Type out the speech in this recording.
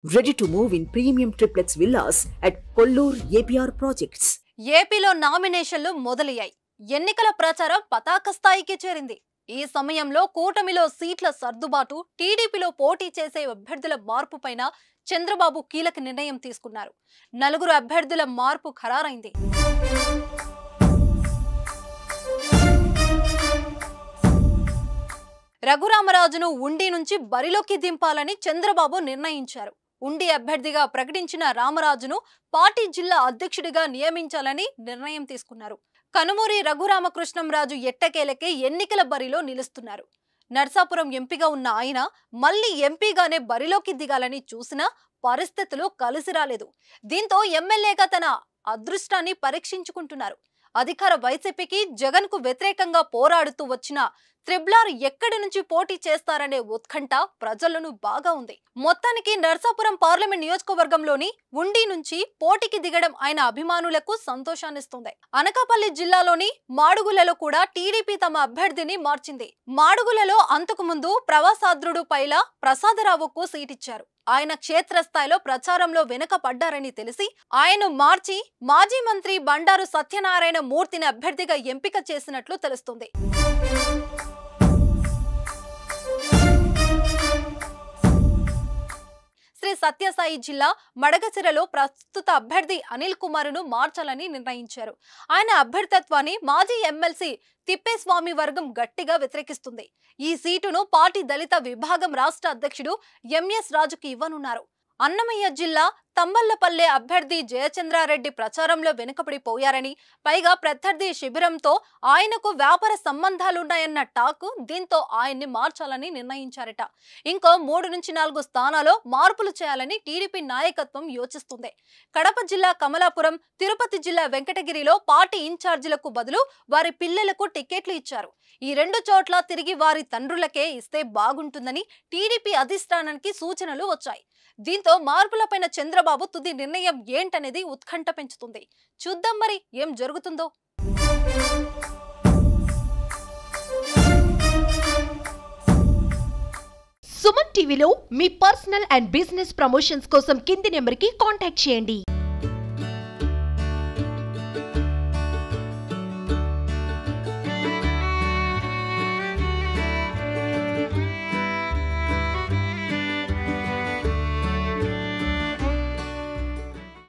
Ready to move in premium triplex villas at Kollur APR Projects. ఏపీలో నామినేషన్లు మొదలయ్యాయి. ఎన్నికల ప్రచారం పతాక స్థాయికి చేరింది. ఈ సమయంలో కూటమిలో సీట్ల సర్దుబాటు, టీడీపీలో పోటీ చేసే అభ్యర్థుల మార్పుపైన చంద్రబాబు కీలక నిర్ణయం తీసుకున్నారు. 4 అభ్యర్థుల మార్పు ఖరారైంది. రఘురామరాజును ఉండి నుంచి బరిలోకి దింపాలని చంద్రబాబు నిర్ణయించారు. ఉండి అభ్యర్థిగా ప్రకటించిన రామరాజును పార్టీ జిల్లా అధ్యక్షుడిగా నియమించాలని నిర్ణయం తీసుకున్నారు. కనుమూరి రఘురామకృష్ణంరాజు ఎట్టకేలకే ఎన్నికల బరిలో నిలుస్తున్నారు. నర్సాపురం ఎంపీగా ఉన్న ఆయన మళ్లీ ఎంపీగానే బరిలోకి దిగాలని చూసినా పరిస్థితులు కలిసి రాలేదు. దీంతో ఎమ్మెల్యేగా తన అదృష్టాన్ని పరీక్షించుకుంటున్నారు. అధికార వైసీపీకి జగన్ కు వ్యతిరేకంగా పోరాడుతూ వచ్చిన త్రిబ్లార్ ఎక్కడి నుంచి పోటీ చేస్తారనే ఉత్కంఠ ప్రజలను బాగా ఉంది. మొత్తానికి నర్సాపురం పార్లమెంట్ నియోజకవర్గంలోని ఉండి నుంచి పోటీకి దిగడం ఆయన అభిమానులకు సంతోషాన్నిస్తుంది. అనకాపల్లి జిల్లాలోని మాడుగులలో కూడా టీడీపీ తమ అభ్యర్థిని మార్చింది. మాడుగులలో అంతకు ముందు ప్రవాసాద్రుడు పైలా ప్రసాదరావుకు సీటిచ్చారు. ఆయన క్షేత్రస్థాయిలో ప్రచారంలో వెనుకపడ్డారని తెలిసి ఆయన మార్చి మాజీ మంత్రి బండారు సత్యనారాయణ మూర్తిని అభ్యర్థిగా ఎంపిక చేసినట్లు తెలుస్తుంది. శ్రీ సత్యసాయి జిల్లా మడగసిరలో ప్రస్తుత అభ్యర్థి అనిల్ కుమార్ను మార్చాలని నిర్ణయించారు. ఆయన అభ్యర్థిత్వాన్ని మాజీ ఎమ్మెల్సీ తిప్పేస్వామి వర్గం గట్టిగా వ్యతిరేకిస్తుంది. ఈ సీటును పార్టీ దళిత విభాగం రాష్ట్ర అధ్యక్షుడు ఎంఎస్ రాజుకి ఇవ్వనున్నారు. అన్నమయ్య జిల్లా తంబళ్లపల్లె అభ్యర్థి జయచంద్రారెడ్డి ప్రచారంలో వెనుకబడిపోయారని, పైగా ప్రత్యర్థి శిబిరంతో ఆయనకు వ్యాపార సంబంధాలున్నాయన్న టాక్. దీంతో ఆయన్ని మార్చాలని నిర్ణయించారట. ఇంకో 3 నుంచి 4 స్థానాల్లో మార్పులు చేయాలని టీడీపీ నాయకత్వం యోచిస్తుంది. కడప జిల్లా కమలాపురం, తిరుపతి జిల్లా వెంకటగిరిలో పార్టీ ఇన్ఛార్జీలకు బదులు వారి పిల్లలకు టికెట్లు ఇచ్చారు. ఈ 2 చోట్ల తిరిగి వారి తండ్రులకే ఇస్తే బాగుంటుందని టీడీపీ అధిష్టానానికి సూచనలు వచ్చాయి. దీంతో మార్పులపైన చంద్రబాబు తుది నిర్ణయం ఏంటనేది ఉత్కంఠ పెంచుతుంది. చూద్దాం మరి ఏం జరుగుతుందో. సుమన్ టీవీలో మీ పర్సనల్ అండ్ బిజినెస్ ప్రమోషన్స్ కోసం కింది నెంబర్కి కాంటాక్ట్ చేయండి.